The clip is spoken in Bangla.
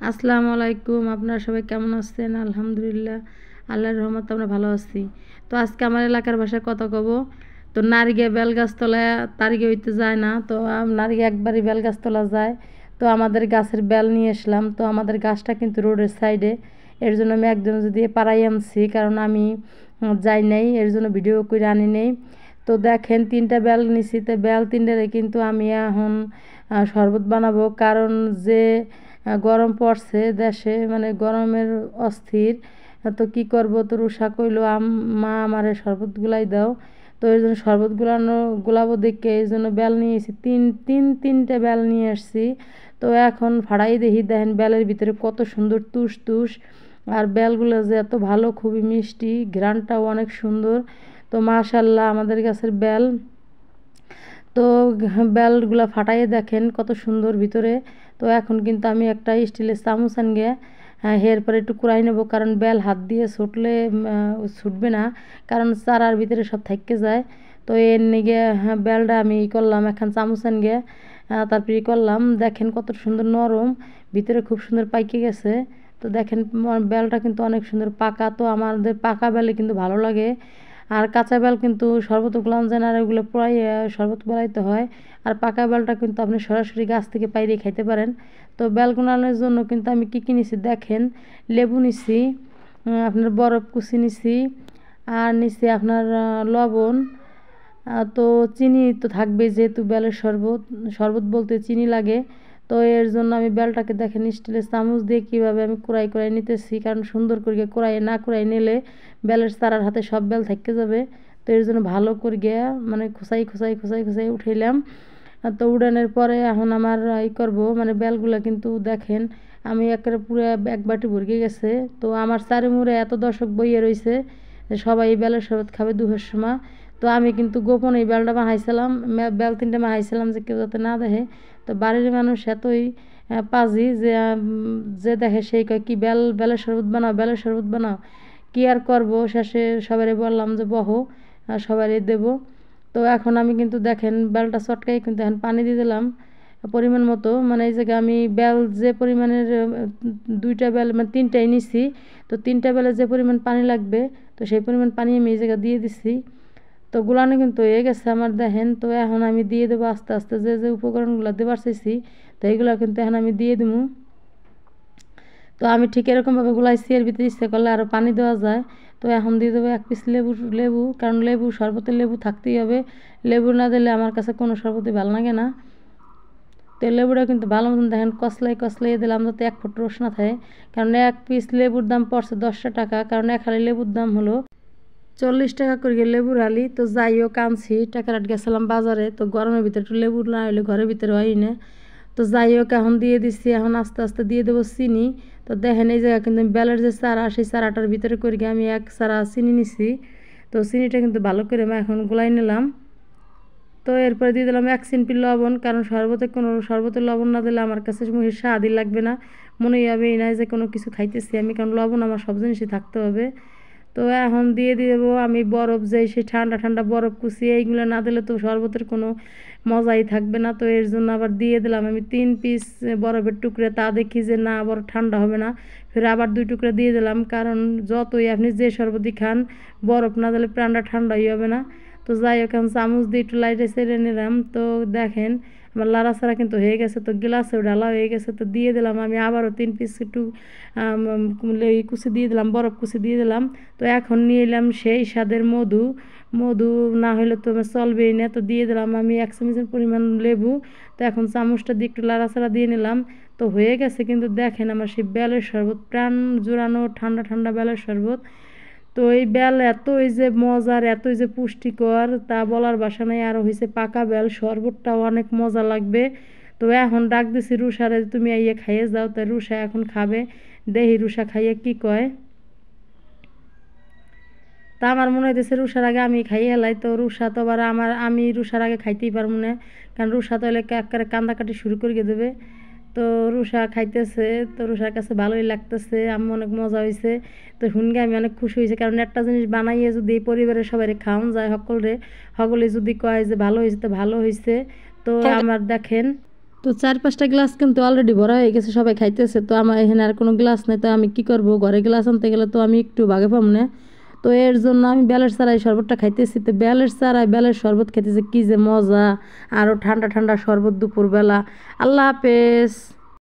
আসসালামু আলাইকুম। আপনারা সবাই কেমন আছেন? আলহামদুলিল্লাহ, আল্লাহর রহমতে আমরা ভালো আছি। তো আজকে আমার এলাকার ভাষায় কথা কব। তো নারিগে বেলগাছতলায় তারিগে হইতে যায় না, তো নারিগে একবারই বেলগাছতলা যায়। তো আমাদের গাছের বেল নিয়ে আসলাম। তো আমাদের গাছটা কিন্তু রোডের সাইডে, এর জন্য আমি একদম যদি পাড়াই আনছি, কারণ আমি যাই নাই, এর জন্য ভিডিও করে আনি নেই। তো দেখেন 3টা বেল নিছি, তো বেল 3টারে কিন্তু আমি এখন শরবত বানাবো, কারণ যে গরম পড়ছে দেশে, মানে গরমের অস্থির। তো কি করব, তো রুষা কইলো মা আমারে শরবত গুলাই দাও। তো এই জন্য শরবত গুলাবো দেখে এই জন্য বেল নিয়ে এসেছি, তিনটে বেল নিয়ে আসছি। তো এখন ফাড়াই দেখি, দেখেন বেলের ভিতরে কত সুন্দর তুষ তুষ, আর বেলগুলো যে এত ভালো, খুবই মিষ্টি, ঘ্রাণটাও অনেক সুন্দর। তো মাশাল্লাহ আমাদের গাছের বেল। তো বেলগুলা ফাটাইয়ে দেখেন কত সুন্দর ভিতরে। তো এখন কিন্তু আমি একটা স্টিলের চামচ আনগে এরপরে একটু কুড়াই নেব, কারণ বেল হাত দিয়ে ছুটলে ছুটবে না, কারণ চারার ভিতরে সব থাইকে যায়। তো এর নিগে বেলটা আমি করলাম, এখন চামচ আনগে তারপরে করলাম। দেখেন কত সুন্দর নরম, ভিতরে খুব সুন্দর পাইকে গেছে। তো দেখেন বেলটা কিন্তু অনেক সুন্দর পাকা। তো আমাদের পাকা বেলে কিন্তু ভালো লাগে, আর কাঁচা বেল কিন্তু শরবত গুলান যায় না, আর ওগুলো পুরাই শরবত বানাইতে হয়। আর পাকা বেলটা কিন্তু আপনি সরাসরি গাছ থেকে পাইরে খাইতে পারেন। তো বেল গুনানোর জন্য কিন্তু আমি কী কী নিছি দেখেন, লেবু নিছি, আপনার বরফ কুচি নিছি, আর নিছি আপনার লবণ, তো চিনি তো থাকবেই, যেহেতু বেলের শরবত, শরবত বলতে চিনি লাগে। তো এর জন্য আমি বেলটাকে দেখেন স্টিলের চামচ দিয়ে কীভাবে আমি কুড়াই কুড়াই নিতেছি, কারণ সুন্দর করে কুড়াই না কুড়াই নিলে বেলের চারার হাতে সব বেল থাকতে যাবে। তো এর জন্য ভালো করে গিয়া মানে খুসাই খুসাই খুসাই খুসাই উঠাইলাম। তো উড়ানোর পরে এখন আমার করব, মানে বেলগুলো কিন্তু দেখেন আমি একেবারে পুরো এক বাটি ভরে গেছে। তো আমার চারিমুড়ে এত দর্শক বইয়ে রয়েছে যে সবাই এই বেলের শরবত খাবে দুপুরের সময়। তো আমি কিন্তু গোপনে এই বেলটা বানাইছিলাম, বেল 3টে বানাইছিলাম যে কেউ যাতে না দেখে। তো বাড়ির মানুষ এতই পাজি যে যে দেখে সেই কয় কি বেলের শরবত বানাও, বেলের শরবত বানাও। কি আর করবো, শেষে সবাই বললাম যে বহো, সবাই দেবো। তো এখন আমি কিন্তু দেখেন বেলটা চটকাই কিন্তু এখন পানি দিয়ে দিলাম পরিমাণ মতো, মানে এই জায়গায় আমি বেল যে পরিমাণের 2টা বেল মানে 3টাই নিছি। তো 3টা বেলে যে পরিমাণ পানি লাগবে, তো সেই পরিমাণ পানি আমি এই জায়গায় দিয়ে দিছি। তো গুলানো কিন্তু হয়ে গেছে আমার দেখেন। তো এখন আমি দিয়ে দেবো আস্তে আস্তে যে যে উপকরণগুলো দেবার চাইছি, তো এইগুলো কিন্তু এখন আমি দিয়ে দেবো। তো আমি ঠিক এরকমভাবে গুলাইছি, এর ভিতরে ইচ্ছে করলে আরও পানি দেওয়া যায়। তো এখন দিয়ে দেবো 1 পিস লেবু, কারণ লেবু শরবতে লেবু থাকতেই হবে, লেবু না দিলে আমার কাছে কোনো শরবতই ভালো লাগে না। তো লেবুটা কিন্তু ভালো মতন দেখেন কসলাই কসলাই দিলাম, যাতে 1 ফুট রস না থাকে, কারণ 1 পিস লেবুর দাম পড়ছে 10টা টাকা, কারণ এক হালি লেবুর দাম হলো 40 টাকা করে লেবুর হালি। তো যাই হোক আনছি, টাকার গেছিলাম বাজারে, তো গরমের ভিতরে একটু লেবু না হলে ঘরের ভিতরে হয় না। তো যাই হোক এখন দিয়ে দিচ্ছি, এখন আস্তে আস্তে দিয়ে দেবো চিনি। তো দেখেন এই জায়গা কিন্তু বেলের যে চারা, সেই চারাটার ভিতরে করে গিয়ে আমি 1 চারা চিনি নিছি। তো চিনিটা কিন্তু ভালো করে আমি এখন গুলাই নিলাম। তো এরপরে দিয়ে দিলাম 1 চিমটি লবণ, কারণ শরবতে লবণ না দিলে আমার কাছে স্বাদই লাগবে না, মনে হবে এই নাই যে কোনো কিছু খাইতেছি আমি, কারণ লবণ আমার সব জিনিসই থাকতে হবে। তো এখন দিয়ে দেবো আমি বরফ, যে সেই ঠান্ডা ঠান্ডা বরফ কুচি, এইগুলো না দিলে তো শরবতের কোনো মজাই থাকবে না। তো এর জন্য আবার দিয়ে দিলাম আমি 3 পিস বরফের টুকরে, তা দেখি যে না বরফ ঠান্ডা হবে না, ফের আবার 2 টুকরা দিয়ে দিলাম, কারণ যতই আপনি যে শরবতই খান বরফ না দিলে প্রাণটা ঠান্ডাই হবে না। তো যাই হোক এখন চামচ দিয়ে একটু লাইটে ছেড়ে নিলাম। তো দেখেন আমার লাড়াচাড়া কিন্তু হয়ে গেছে, তো গ্লাসেও ঢালা হয়ে গেছে। তো দিয়ে দিলাম আমি আবারও 3 পিস একটু কুচি দিয়ে দিলাম, বরফ কুচি দিয়ে দিলাম। তো এখন নিয়ে এলাম সেই স্বাদের মধু, মধু না হলে তো আমার চলবেই না। তো দিয়ে দিলাম আমি 1 চামচের পরিমাণ লেবু। তো এখন চামচটা দিয়ে একটু লাড়াচাড়া দিয়ে নিলাম। তো হয়ে গেছে কিন্তু দেখেন আমার সেই বেলের শরবত, প্রাণ জোড়ানো ঠান্ডা ঠান্ডা বেলের শরবত। তো এই বেল এতই যে মজার, এতই যে পুষ্টিকর, তা বলার ভাষা নাই। আর হয়েছে পাকা বেল শরবতটাও অনেক মজা লাগবে। তো এখন ডাক দিছি রুষারে, তুমি আইয়ে খাইয়ে যাও। তাই রুষা এখন খাবে, দেহি রুষা খাইয়ে কি কয়। তা আমার মনে হইতেছে রুষার আগে আমি খাইয়ে হেলাই। তো রুষা তো আবার আমি রুষার আগে খাইতেই পারবো না, কারণ রুষা তো এলে একেবারে কান্দাকাটি শুরু করে দেবে। তো রুষা খাইতেছে, তো রুষার কাছে ভালোই লাগতেছে, আমি অনেক মজা হয়েছে। তো শুনগে আমি অনেক খুশি হয়েছি, কারণ একটা জিনিস বানাইয়ে যদি পরিবারের সবাই খাওয়ান যায়, সকলে যদি কয় যে ভালো হয়েছে, তো ভালো হয়েছে। তো আমার দেখেন তো 4-5টা গ্লাস কিন্তু অলরেডি ভরা হয়ে গেছে, সবাই খাইতেছে। তো আমার এখানে আর কোনো গ্লাস নেই, তো আমি কি করব, ঘরে গ্লাস আনতে গেলে তো আমি একটু ভাগে পাবো না। তো এর জন্য আমি বেলের চারাই শরবতটা খাইতেছি। তো বেলের চারাই বেলের শরবত খাইতেছি, কি যে মজা! আরও ঠান্ডা ঠান্ডা শরবত দুপুরবেলা। আল্লাহ হাফেজ।